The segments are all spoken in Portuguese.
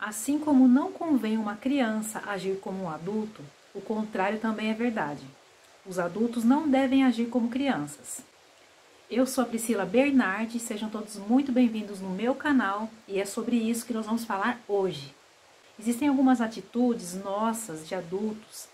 Assim como não convém uma criança agir como um adulto, o contrário também é verdade. Os adultos não devem agir como crianças. Eu sou a Priscila Bernardi, sejam todos muito bem-vindos no meu canal e é sobre isso que nós vamos falar hoje. Existem algumas atitudes nossas de adultos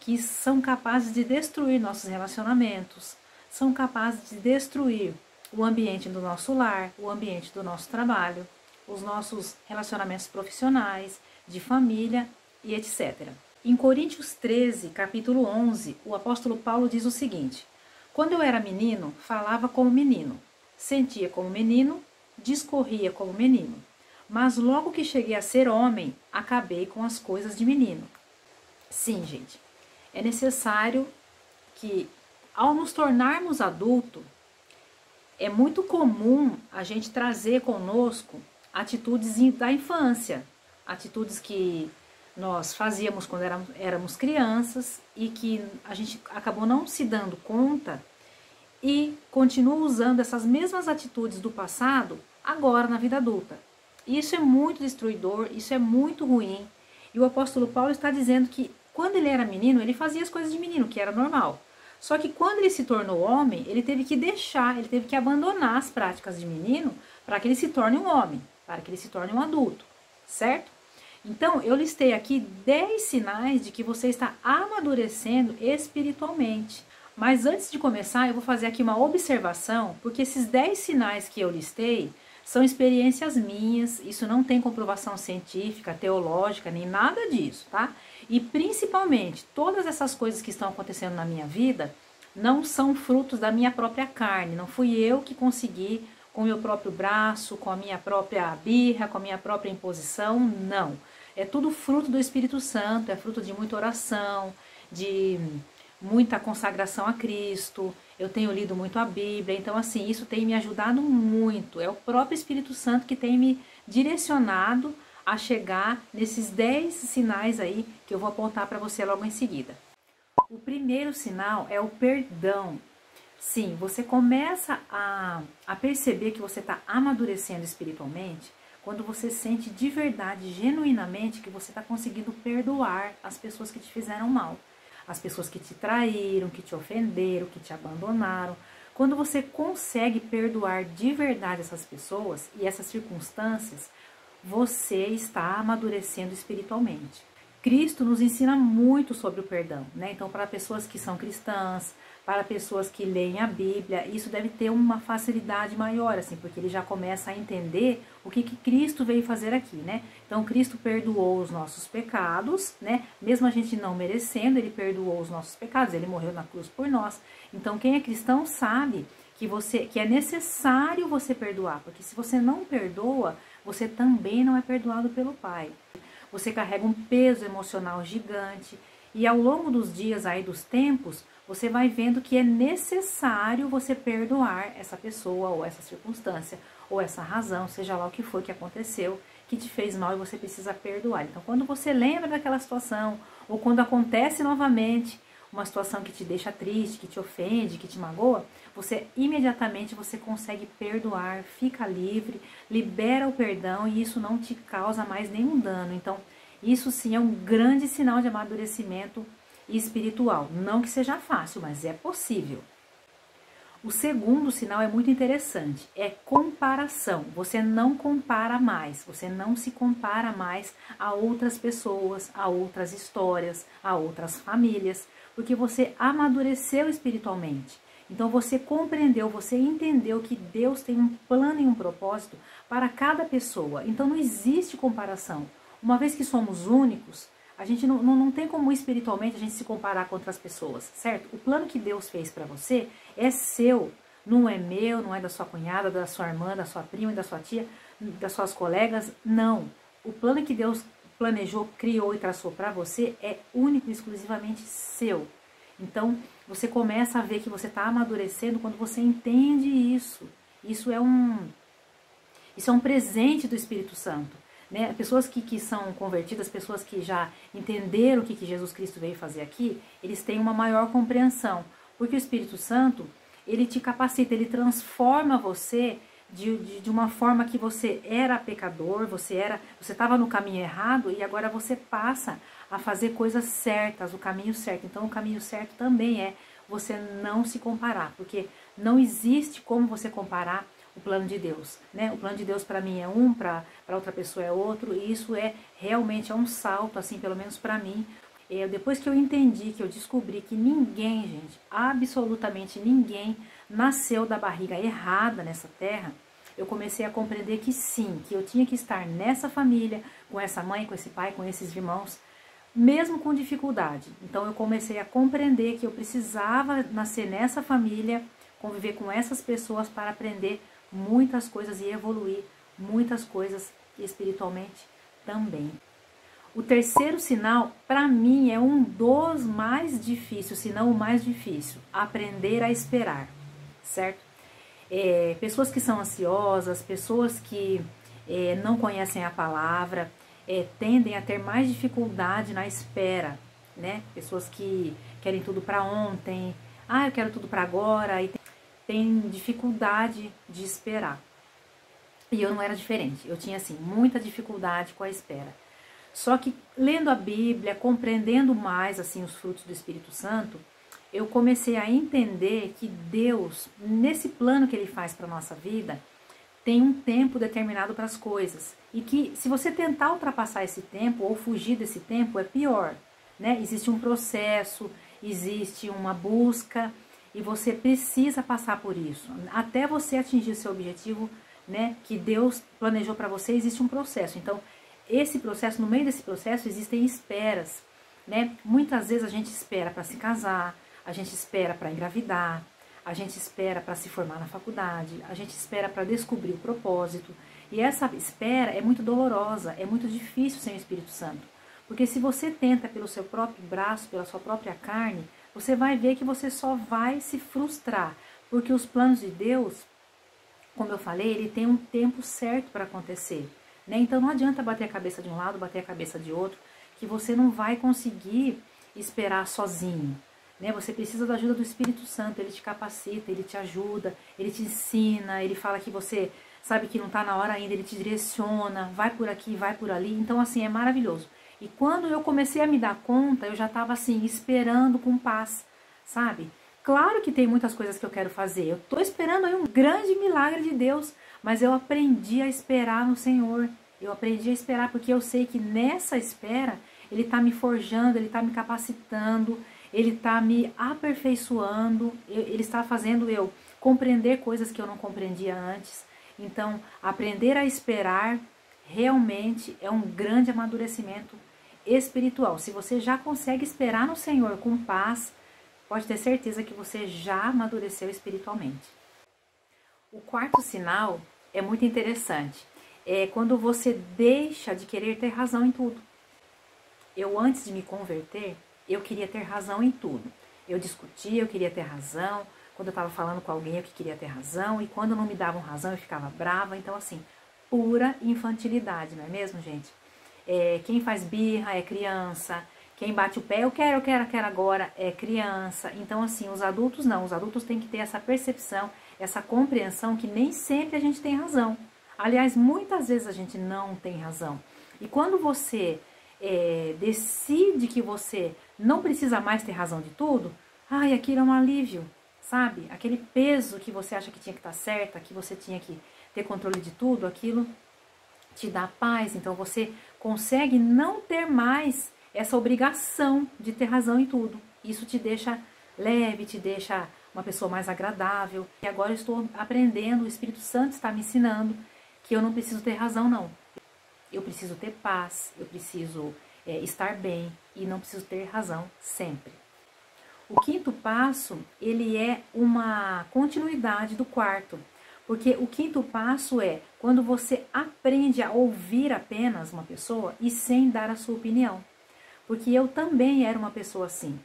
que são capazes de destruir nossos relacionamentos, são capazes de destruir o ambiente do nosso lar, o ambiente do nosso trabalho, os nossos relacionamentos profissionais, de família e etc. Em Coríntios 13, capítulo 11, o apóstolo Paulo diz o seguinte: quando eu era menino, falava como menino, sentia como menino, discorria como menino. Mas logo que cheguei a ser homem, acabei com as coisas de menino. Sim, gente, é necessário que, ao nos tornarmos adultos, é muito comum a gente trazer conosco atitudes da infância, atitudes que nós fazíamos quando éramos crianças e que a gente acabou não se dando conta e continua usando essas mesmas atitudes do passado agora na vida adulta. Isso é muito destruidor, isso é muito ruim. E o apóstolo Paulo está dizendo que quando ele era menino, ele fazia as coisas de menino, que era normal. Só que quando ele se tornou homem, ele teve que deixar, ele teve que abandonar as práticas de menino para que ele se torne um homem, para que ele se torne um adulto, certo? Então, eu listei aqui 10 sinais de que você está amadurecendo espiritualmente. Mas antes de começar, eu vou fazer aqui uma observação, porque esses 10 sinais que eu listei são experiências minhas, isso não tem comprovação científica, teológica, nem nada disso, tá? E principalmente, todas essas coisas que estão acontecendo na minha vida não são frutos da minha própria carne, não fui eu que consegui com o meu próprio braço, com a minha própria birra, com a minha própria imposição, não. É tudo fruto do Espírito Santo, é fruto de muita oração, de muita consagração a Cristo, eu tenho lido muito a Bíblia, então assim, isso tem me ajudado muito, é o próprio Espírito Santo que tem me direcionado a chegar nesses 10 sinais aí que eu vou apontar para você logo em seguida. O primeiro sinal é o perdão. Sim, você começa a perceber que você está amadurecendo espiritualmente quando você sente de verdade, genuinamente, que você está conseguindo perdoar as pessoas que te fizeram mal. As pessoas que te traíram, que te ofenderam, que te abandonaram. Quando você consegue perdoar de verdade essas pessoas e essas circunstâncias, você está amadurecendo espiritualmente. Cristo nos ensina muito sobre o perdão, né? Então, para pessoas que são cristãs, para pessoas que leem a Bíblia, isso deve ter uma facilidade maior, assim, porque ele já começa a entender o que Cristo veio fazer aqui, né? Então, Cristo perdoou os nossos pecados, né? Mesmo a gente não merecendo, ele perdoou os nossos pecados, ele morreu na cruz por nós. Então, quem é cristão sabe que é necessário você perdoar, porque se você não perdoa, você também não é perdoado pelo Pai. Você carrega um peso emocional gigante e ao longo dos dias aí dos tempos, você vai vendo que é necessário você perdoar essa pessoa ou essa circunstância ou essa razão, seja lá o que foi que aconteceu, que te fez mal e você precisa perdoar. Então, quando você lembra daquela situação ou quando acontece novamente uma situação que te deixa triste, que te ofende, que te magoa, você imediatamente você consegue perdoar, fica livre, libera o perdão e isso não te causa mais nenhum dano. Então, isso sim é um grande sinal de amadurecimento espiritual. Não que seja fácil, mas é possível. O segundo sinal é muito interessante, é comparação. Você não compara mais, você não se compara mais a outras pessoas, a outras histórias, a outras famílias, porque você amadureceu espiritualmente. Então você compreendeu, você entendeu que Deus tem um plano e um propósito para cada pessoa. Então não existe comparação. Uma vez que somos únicos, a gente não tem como espiritualmente a gente se comparar com outras pessoas, certo? O plano que Deus fez para você é seu, não é meu, não é da sua cunhada, da sua irmã, da sua prima, da sua tia, das suas colegas, não. O plano que Deus planejou, criou e traçou para você é único e exclusivamente seu. Então, você começa a ver que você está amadurecendo quando você entende isso. Isso é um presente do Espírito Santo. Né? Pessoas que são convertidas, pessoas que já entenderam o que Jesus Cristo veio fazer aqui, eles têm uma maior compreensão. Porque o Espírito Santo, ele te capacita, ele transforma você de uma forma que você era pecador, você estava no caminho errado e agora você passa a fazer coisas certas, o caminho certo. Então, o caminho certo também é você não se comparar, porque não existe como você comparar o plano de Deus, né? O plano de Deus para mim é um, para outra pessoa é outro, e isso realmente um salto, assim, pelo menos para mim. Depois que eu entendi, que eu descobri que ninguém, gente, absolutamente ninguém nasceu da barriga errada nessa terra, eu comecei a compreender que sim, que eu tinha que estar nessa família, com essa mãe, com esse pai, com esses irmãos, mesmo com dificuldade. Então eu comecei a compreender que eu precisava nascer nessa família, conviver com essas pessoas para aprender muitas coisas e evoluir muitas coisas espiritualmente também. O terceiro sinal, para mim, é um dos mais difíceis, se não o mais difícil, aprender a esperar, certo? Pessoas que são ansiosas, pessoas que não conhecem a palavra, tendem a ter mais dificuldade na espera, né? Pessoas que querem tudo para ontem, eu quero tudo para agora, e tem dificuldade de esperar. E eu não era diferente, eu tinha assim muita dificuldade com a espera. Só que lendo a Bíblia, compreendendo mais assim os frutos do Espírito Santo, eu comecei a entender que Deus, nesse plano que Ele faz para a nossa vida, tem um tempo determinado para as coisas. E que se você tentar ultrapassar esse tempo ou fugir desse tempo, é pior, né? Existe um processo, existe uma busca e você precisa passar por isso. Até você atingir seu objetivo, né, que Deus planejou para você, existe um processo. Então, esse processo, no meio desse processo, existem esperas, né? Muitas vezes a gente espera para se casar, a gente espera para engravidar, a gente espera para se formar na faculdade, a gente espera para descobrir o propósito. E essa espera é muito dolorosa, é muito difícil sem o Espírito Santo. Porque se você tenta pelo seu próprio braço, pela sua própria carne, você vai ver que você só vai se frustrar. Porque os planos de Deus, como eu falei, ele tem um tempo certo para acontecer, né? Então não adianta bater a cabeça de um lado, bater a cabeça de outro, que você não vai conseguir esperar sozinho, né? Você precisa da ajuda do Espírito Santo, ele te capacita, ele te ajuda, ele te ensina, ele fala que você sabe que não está na hora ainda, ele te direciona, vai por aqui, vai por ali. Então assim, é maravilhoso. E quando eu comecei a me dar conta, eu já estava assim, esperando com paz, sabe? Claro que tem muitas coisas que eu quero fazer, eu estou esperando aí um grande milagre de Deus, mas eu aprendi a esperar no Senhor, eu aprendi a esperar porque eu sei que nessa espera, Ele está me forjando, Ele está me capacitando, Ele está me aperfeiçoando, Ele está fazendo eu compreender coisas que eu não compreendia antes. Então, aprender a esperar realmente é um grande amadurecimento espiritual. Se você já consegue esperar no Senhor com paz, pode ter certeza que você já amadureceu espiritualmente. O quarto sinal é muito interessante. É quando você deixa de querer ter razão em tudo. Eu, antes de me converter, eu queria ter razão em tudo. Eu discutia, eu queria ter razão. Quando eu estava falando com alguém, eu queria ter razão. E quando não me davam razão, eu ficava brava. Então, assim, pura infantilidade, não é mesmo, gente? Quem faz birra é criança. Quem bate o pé, eu quero agora, é criança. Então, assim, os adultos não. Os adultos têm que ter essa percepção, essa compreensão que nem sempre a gente tem razão. Aliás, muitas vezes a gente não tem razão. E quando você decide que você não precisa mais ter razão de tudo, aquilo é um alívio, sabe? Aquele peso que você acha que tinha que estar certa, que você tinha que ter controle de tudo, aquilo te dá paz. Então, você consegue não ter mais essa obrigação de ter razão em tudo. Isso te deixa leve, te deixa uma pessoa mais agradável. E agora eu estou aprendendo, o Espírito Santo está me ensinando que eu não preciso ter razão, não. Eu preciso ter paz, eu preciso estar bem e não preciso ter razão sempre. O quinto passo, ele é uma continuidade do quarto. Porque o quinto passo é quando você aprende a ouvir apenas uma pessoa e sem dar a sua opinião. Porque eu também era uma pessoa assim.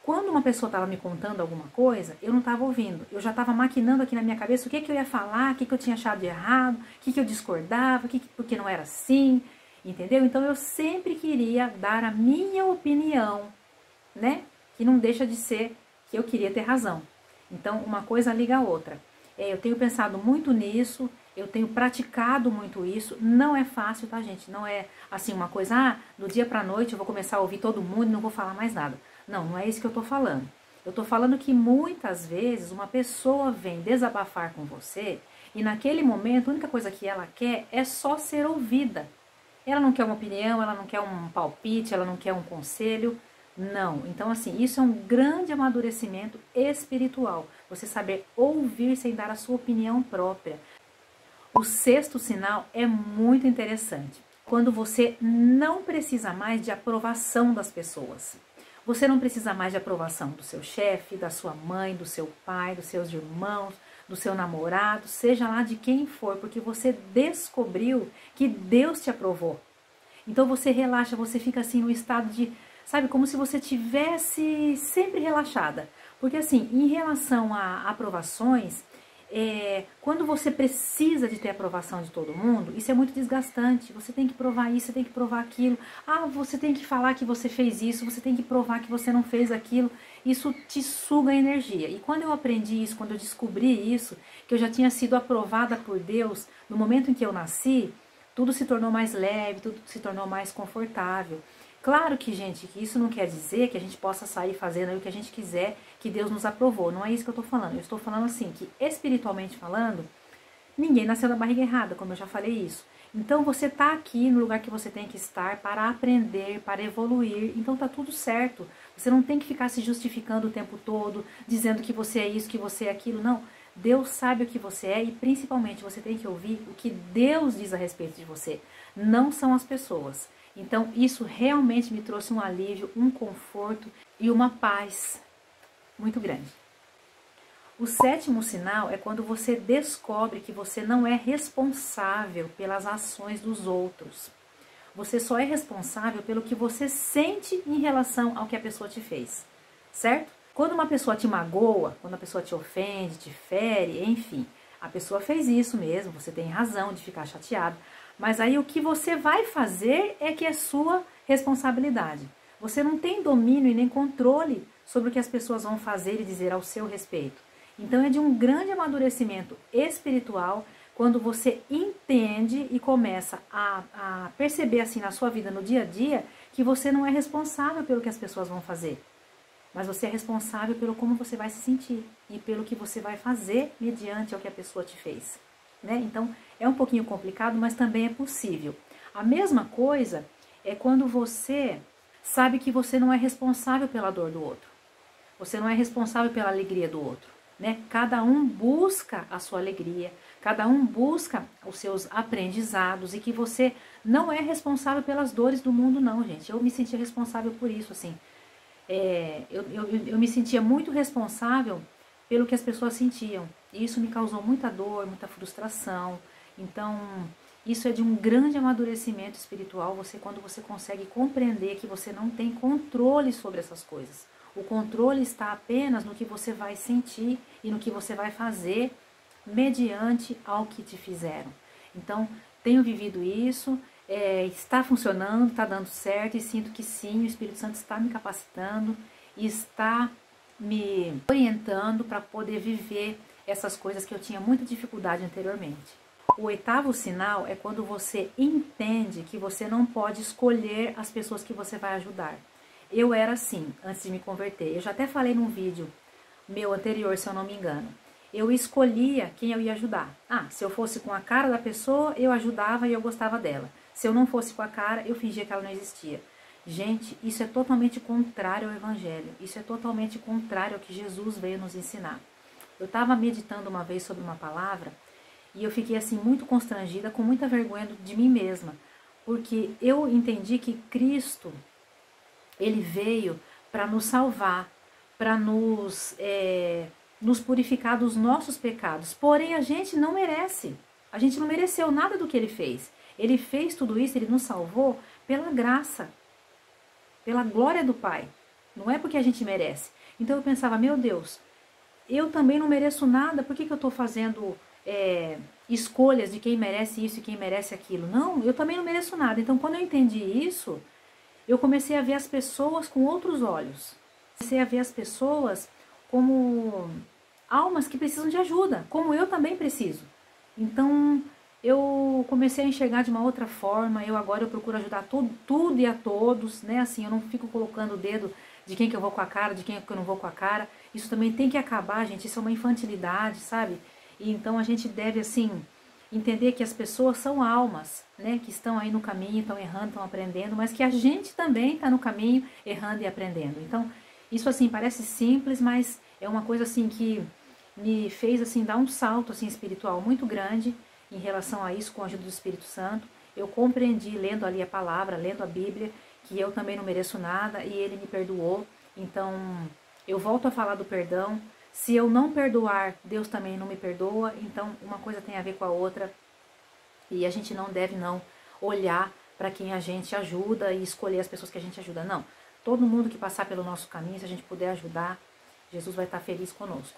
Quando uma pessoa estava me contando alguma coisa, eu não estava ouvindo. Eu já estava maquinando aqui na minha cabeça o que eu ia falar, o que eu tinha achado de errado, o que eu discordava, porque não era assim, entendeu? Então eu sempre queria dar a minha opinião, né? Que não deixa de ser que eu queria ter razão. Então uma coisa liga a outra. Eu tenho pensado muito nisso Eu tenho praticado muito isso. Não é fácil, tá, gente? Não é assim uma coisa, do dia pra noite eu vou começar a ouvir todo mundo e não vou falar mais nada. Não, não é isso que eu tô falando. Eu tô falando que muitas vezes uma pessoa vem desabafar com você e naquele momento a única coisa que ela quer é só ser ouvida. Ela não quer uma opinião, ela não quer um palpite, ela não quer um conselho. Não. Então, assim, isso é um grande amadurecimento espiritual. Você saber ouvir sem dar a sua opinião própria. O sexto sinal é muito interessante. Quando você não precisa mais de aprovação das pessoas. Você não precisa mais de aprovação do seu chefe, da sua mãe, do seu pai, dos seus irmãos, do seu namorado, seja lá de quem for, porque você descobriu que Deus te aprovou. Então você relaxa, você fica assim no estado de, sabe, como se você tivesse sempre relaxada. Porque assim, em relação a aprovações, quando você precisa de ter aprovação de todo mundo, isso é muito desgastante. Você tem que provar isso, você tem que provar aquilo. Você tem que falar que você fez isso, você tem que provar que você não fez aquilo. Isso te suga a energia. E quando eu aprendi isso, quando eu descobri isso, que eu já tinha sido aprovada por Deus no momento em que eu nasci, tudo se tornou mais leve, tudo se tornou mais confortável. Claro que, gente, que isso não quer dizer que a gente possa sair fazendo o que a gente quiser, que Deus nos aprovou. Não é isso que eu estou falando. Eu estou falando assim, que espiritualmente falando, ninguém nasceu da barriga errada, como eu já falei isso. Então você está aqui no lugar que você tem que estar para aprender, para evoluir. Então tá tudo certo. Você não tem que ficar se justificando o tempo todo, dizendo que você é isso, que você é aquilo. Não. Deus sabe o que você é e principalmente você tem que ouvir o que Deus diz a respeito de você. Não são as pessoas. Então, isso realmente me trouxe um alívio, um conforto e uma paz muito grande. O sétimo sinal é quando você descobre que você não é responsável pelas ações dos outros. Você só é responsável pelo que você sente em relação ao que a pessoa te fez, certo? Quando uma pessoa te magoa, quando a pessoa te ofende, te fere, enfim, a pessoa fez isso mesmo, você tem razão de ficar chateado. Mas aí o que você vai fazer é que é sua responsabilidade. Você não tem domínio e nem controle sobre o que as pessoas vão fazer e dizer ao seu respeito. Então é de um grande amadurecimento espiritual quando você entende e começa a perceber assim na sua vida, no dia a dia, que você não é responsável pelo que as pessoas vão fazer. Mas você é responsável pelo como você vai se sentir e pelo que você vai fazer mediante ao que a pessoa te fez. Né? Então, é um pouquinho complicado, mas também é possível. A mesma coisa é quando você sabe que você não é responsável pela dor do outro. Você não é responsável pela alegria do outro. Né? Cada um busca a sua alegria, cada um busca os seus aprendizados e que você não é responsável pelas dores do mundo, não, gente. Eu me sentia responsável por isso, assim. Eu me sentia muito responsável pelo que as pessoas sentiam. E isso me causou muita dor, muita frustração. Então, isso é de um grande amadurecimento espiritual, quando você consegue compreender que você não tem controle sobre essas coisas. O controle está apenas no que você vai sentir e no que você vai fazer mediante ao que te fizeram. Então, tenho vivido isso, está funcionando, está dando certo e sinto que sim, o Espírito Santo está me capacitando e está me orientando para poder viver essas coisas que eu tinha muita dificuldade anteriormente. O oitavo sinal é quando você entende que você não pode escolher as pessoas que você vai ajudar. Eu era assim, antes de me converter. Eu já até falei num vídeo meu anterior, se eu não me engano. Eu escolhia quem eu ia ajudar. Se eu fosse com a cara da pessoa, eu ajudava e eu gostava dela. Se eu não fosse com a cara, eu fingia que ela não existia. Gente, isso é totalmente contrário ao Evangelho. Isso é totalmente contrário ao que Jesus veio nos ensinar. Eu estava meditando uma vez sobre uma palavra e eu fiquei assim muito constrangida, com muita vergonha de mim mesma. Porque eu entendi que Cristo, Ele veio para nos salvar, para nos purificar dos nossos pecados. Porém, a gente não merece. A gente não mereceu nada do que Ele fez. Ele fez tudo isso, Ele nos salvou pela graça, pela glória do Pai. Não é porque a gente merece. Então eu pensava, meu Deus, eu também não mereço nada, por que eu estou fazendo escolhas de quem merece isso e quem merece aquilo? Não, eu também não mereço nada. Então quando eu entendi isso, eu comecei a ver as pessoas com outros olhos. Comecei a ver as pessoas como almas que precisam de ajuda, como eu também preciso. Então, eu comecei a enxergar de uma outra forma. Agora eu procuro ajudar tudo e a todos, né? Assim, eu não fico colocando o dedo de quem que eu vou com a cara, de quem que eu não vou com a cara. Isso também tem que acabar, gente. Isso é uma infantilidade, sabe? E então a gente deve, assim, entender que as pessoas são almas, né? Que estão aí no caminho, estão errando, estão aprendendo, mas que a gente também está no caminho, errando e aprendendo. Então, isso, assim, parece simples, mas é uma coisa, assim, que me fez, assim, dar um salto, assim, espiritual muito grande em relação a isso, com a ajuda do Espírito Santo. Eu compreendi, lendo ali a palavra, lendo a Bíblia, que eu também não mereço nada e ele me perdoou. Então, eu volto a falar do perdão. Se eu não perdoar, Deus também não me perdoa. Então, uma coisa tem a ver com a outra. E a gente não deve não olhar para quem a gente ajuda e escolher as pessoas que a gente ajuda. Não. Todo mundo que passar pelo nosso caminho, se a gente puder ajudar, Jesus vai estar feliz conosco.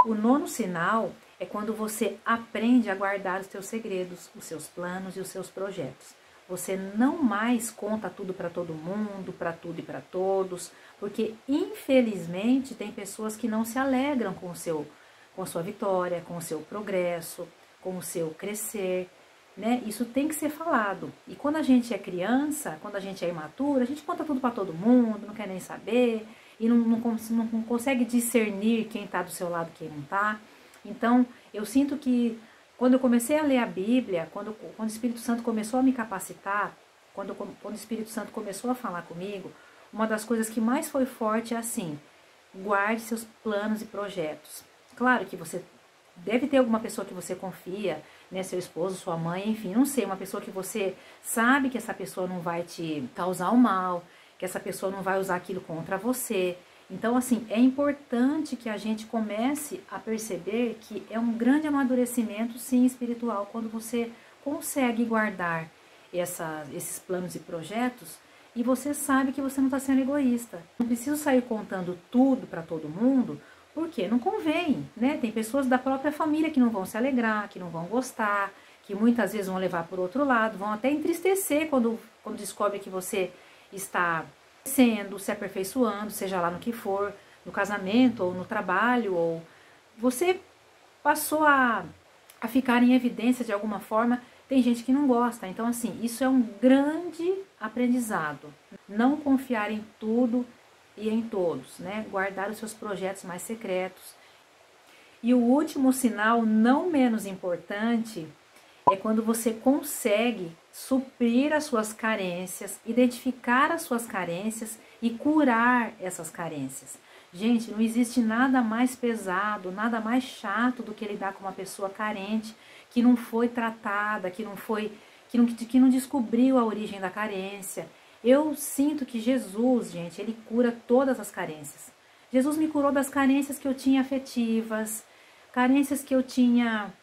O nono sinal é quando você aprende a guardar os seus segredos, os seus planos e os seus projetos. Você não mais conta tudo para todo mundo, para tudo e para todos, porque infelizmente tem pessoas que não se alegram com a sua vitória, com o seu progresso, com o seu crescer, né? Isso tem que ser falado. E quando a gente é criança, quando a gente é imatura, a gente conta tudo para todo mundo, não quer nem saber e não consegue discernir quem está do seu lado e quem não está. Então, eu sinto que quando eu comecei a ler a Bíblia, quando o Espírito Santo começou a me capacitar, quando o Espírito Santo começou a falar comigo, uma das coisas que mais foi forte é assim: guarde seus planos e projetos. Claro que você deve ter alguma pessoa que você confia, né, seu esposo, sua mãe, enfim, não sei, uma pessoa que você sabe que essa pessoa não vai te causar o mal, que essa pessoa não vai usar aquilo contra você. Então, assim, é importante que a gente comece a perceber que é um grande amadurecimento, sim, espiritual, quando você consegue guardar esses planos e projetos e você sabe que você não está sendo egoísta. Não preciso sair contando tudo para todo mundo, porque não convém, né? Tem pessoas da própria família que não vão se alegrar, que não vão gostar, que muitas vezes vão levar por outro lado, vão até entristecer quando descobre que você está sendo, se aperfeiçoando, seja lá no que for, no casamento ou no trabalho, ou você passou a ficar em evidência de alguma forma. Tem gente que não gosta. Então, assim, isso é um grande aprendizado. Não confiar em tudo e em todos, né? Guardar os seus projetos mais secretos. E o último sinal, não menos importante, é quando você consegue suprir as suas carências, identificar as suas carências e curar essas carências. Gente, não existe nada mais pesado, nada mais chato do que lidar com uma pessoa carente, que não foi tratada, que não descobriu a origem da carência. Eu sinto que Jesus, gente, ele cura todas as carências. Jesus me curou das carências que eu tinha afetivas, carências que eu tinha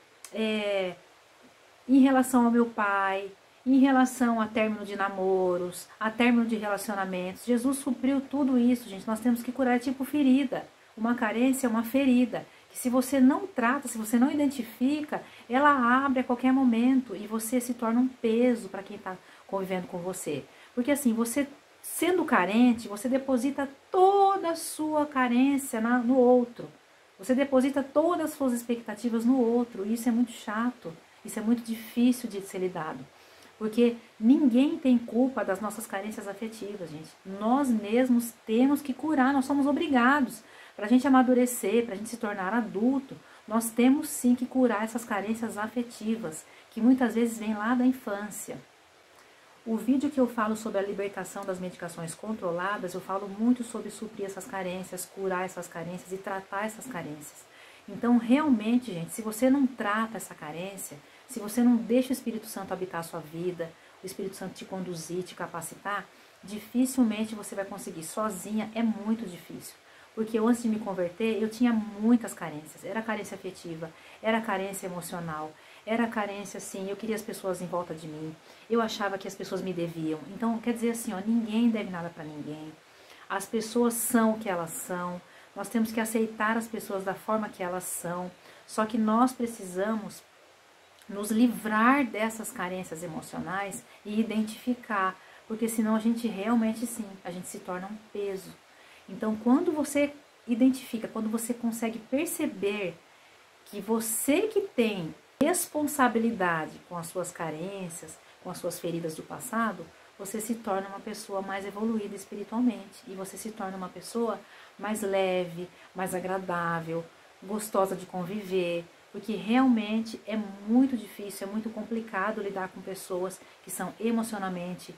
em relação ao meu pai, em relação a término de namoros, a término de relacionamentos. Jesus supriu tudo isso, gente. Nós temos que curar, é tipo ferida. Uma carência é uma ferida, que se você não trata, se você não identifica, ela abre a qualquer momento e você se torna um peso para quem está convivendo com você. Porque assim, você sendo carente, você deposita toda a sua carência no outro. Você deposita todas as suas expectativas no outro, e isso é muito chato. Isso é muito difícil de ser lidado, porque ninguém tem culpa das nossas carências afetivas, gente. Nós mesmos temos que curar, nós somos obrigados. Para a gente amadurecer, para a gente se tornar adulto, nós temos sim que curar essas carências afetivas, que muitas vezes vêm lá da infância. O vídeo que eu falo sobre a libertação das medicações controladas, eu falo muito sobre suprir essas carências, curar essas carências e tratar essas carências. Então, realmente, gente, se você não trata essa carência, se você não deixa o Espírito Santo habitar a sua vida, o Espírito Santo te conduzir, te capacitar, dificilmente você vai conseguir. Sozinha é muito difícil. Porque eu, antes de me converter, eu tinha muitas carências. Era carência afetiva, era carência emocional, era carência, assim, eu queria as pessoas em volta de mim. Eu achava que as pessoas me deviam. Então, quer dizer assim, ó, ninguém deve nada para ninguém. As pessoas são o que elas são. Nós temos que aceitar as pessoas da forma que elas são. Só que nós precisamos nos livrar dessas carências emocionais e identificar, porque senão a gente realmente, sim, a gente se torna um peso. Então, quando você identifica, quando você consegue perceber que você que tem responsabilidade com as suas carências, com as suas feridas do passado, você se torna uma pessoa mais evoluída espiritualmente. E você se torna uma pessoa mais leve, mais agradável, gostosa de conviver. Porque realmente é muito difícil, é muito complicado lidar com pessoas que são emocionalmente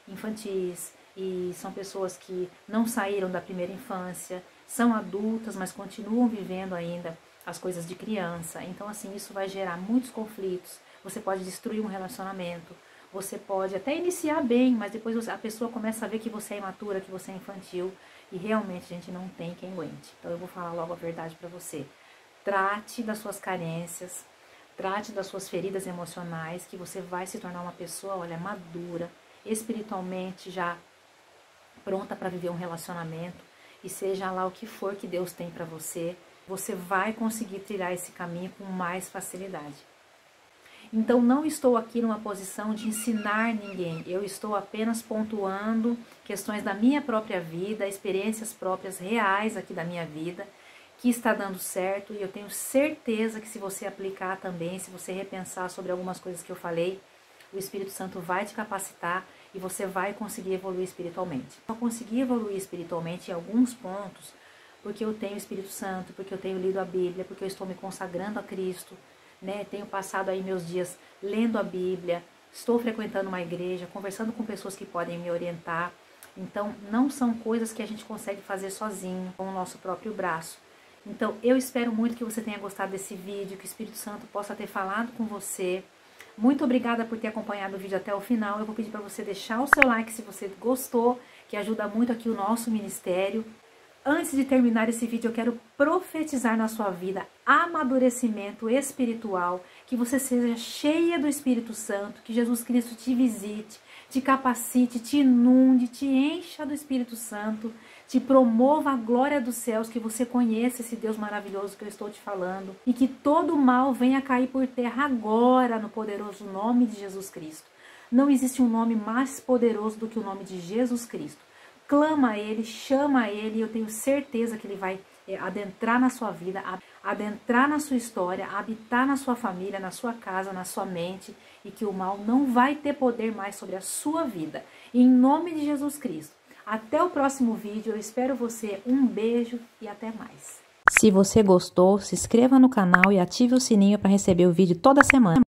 infantis. E são pessoas que não saíram da primeira infância, são adultas, mas continuam vivendo ainda as coisas de criança. Então, assim, isso vai gerar muitos conflitos. Você pode destruir um relacionamento, você pode até iniciar bem, mas depois a pessoa começa a ver que você é imatura, que você é infantil, e realmente a gente não tem quem aguente. Então, eu vou falar logo a verdade para você. Trate das suas carências, trate das suas feridas emocionais, que você vai se tornar uma pessoa, olha, madura, espiritualmente já pronta para viver um relacionamento, e seja lá o que for que Deus tem para você, você vai conseguir trilhar esse caminho com mais facilidade. Então, não estou aqui numa posição de ensinar ninguém, eu estou apenas pontuando questões da minha própria vida, experiências próprias reais aqui da minha vida, que está dando certo, e eu tenho certeza que se você aplicar também, se você repensar sobre algumas coisas que eu falei, o Espírito Santo vai te capacitar e você vai conseguir evoluir espiritualmente. Eu consegui evoluir espiritualmente em alguns pontos, porque eu tenho o Espírito Santo, porque eu tenho lido a Bíblia, porque eu estou me consagrando a Cristo, né? Tenho passado aí meus dias lendo a Bíblia, estou frequentando uma igreja, conversando com pessoas que podem me orientar. Então, não são coisas que a gente consegue fazer sozinho, com o nosso próprio braço. Então, eu espero muito que você tenha gostado desse vídeo, que o Espírito Santo possa ter falado com você. Muito obrigada por ter acompanhado o vídeo até o final. Eu vou pedir para você deixar o seu like se você gostou, que ajuda muito aqui o nosso ministério. Antes de terminar esse vídeo, eu quero profetizar na sua vida amadurecimento espiritual, que você seja cheia do Espírito Santo, que Jesus Cristo te visite, te capacite, te inunde, te encha do Espírito Santo, te promova a glória dos céus, que você conheça esse Deus maravilhoso que eu estou te falando, e que todo mal venha cair por terra agora, no poderoso nome de Jesus Cristo. Não existe um nome mais poderoso do que o nome de Jesus Cristo. Clama a Ele, chama a Ele, e eu tenho certeza que Ele vai adentrar na sua vida, adentrar na sua história, habitar na sua família, na sua casa, na sua mente, e que o mal não vai ter poder mais sobre a sua vida. Em nome de Jesus Cristo. Até o próximo vídeo, eu espero você. Um beijo e até mais. Se você gostou, se inscreva no canal e ative o sininho para receber o vídeo toda semana.